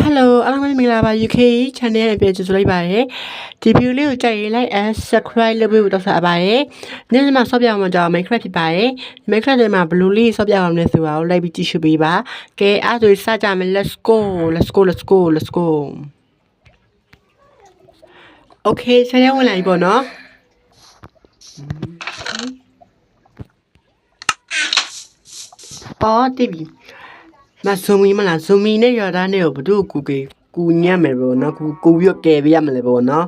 Hello အားလုံးပဲမင်္ဂလာပါ UK channel နဲ့ပြန်ကြိုဆိုလိုက်ပါရစေဒီ video လေးကိုကြိုက်ရင် like and subscribe လုပ်ပေးဖို့တောင်းဆိုအပ်ပါတယ်။နေ့စဉ်မှာဆော့ပြအောင်ကြောင်း Minecraft ဖြစ်ပါတယ်။ Minecraft ထဲမှာဘယ်လိုလေးဆော့ပြအောင်လဲဆိုတာကိုလိုက်ပြီးကြည့်ရှုပေးပါ။ကဲအဲ့ဒါဆိုစကြမယ် let's go Okay ဆက်ရဝင်လာပြီပေါ့နော်အော်တိပြီမဆုံမီမလားဆုံမီနဲ့ရတာနဲ့ကိုဘယ်သူ့ကူညံ့မယ်ပေါ့နော်ကူရွက်ကဲပေးရမလဲပေါ့နော်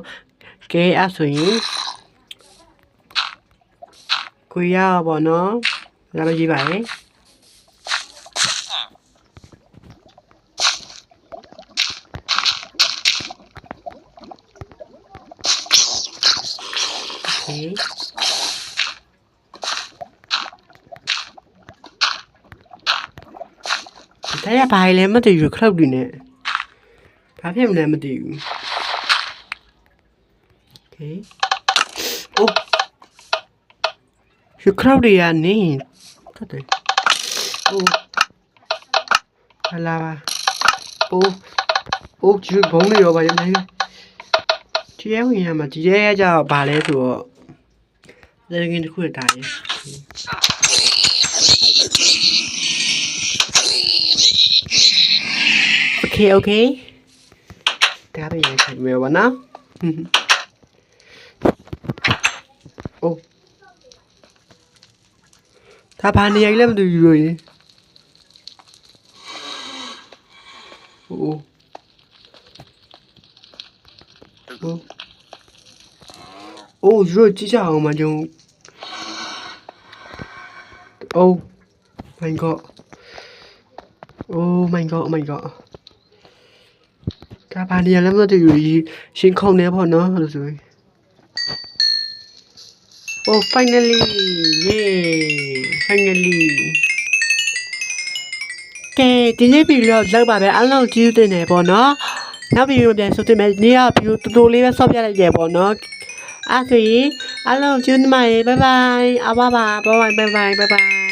ကဲအဲ့ဆိုရင်ကိုရပေါ့နော်လာမကြည့်ပါနဲ့ဒါရပါလေမတည်ရခလောက်ဒီနဲ့ဘာဖြစ်မလဲမတည်ဘူး Okay အိုးရခလောက်တွေကနေဟုတ်တယ်အိုးဟာလာပါအိုးကျဘုံလေးရောပါရမယ်ဒီရဲဝင်ရမှာဒီရဲကြတော့ဘာလဲဆိုတော့လက်ငင်းတစ်ခုတားရဲOkay ဒါပဲရခိုင်မယ်ဗောနော်အိုးဒါဘာနေရလဲမသိဘူးလို့ရင်အိုးရိုးကြည့်ကြအောင်မကြုံOh my god Oh my godဒါဘာနေရလဲမသိဘူးရှင်ခုန်နေပေါ့နော်လို့ဆိုရင်Oh finallyကဲဒီနေ့ဗီဒီယိုလောက်ပါပဲအားလုံးကြည့်တင်နေပေါ့နော်နောက်ဗီဒီယိုပြန်ဆိုတင်မယ်နေ့ကဗီဒီယိုတူတူလေးပဲဆော့ပြလိုက်တယ်ပေါ့နော်အဲ့ဆိုရင်အားလုံးကြည့်နေမှာbye bye အဘပါ bye bye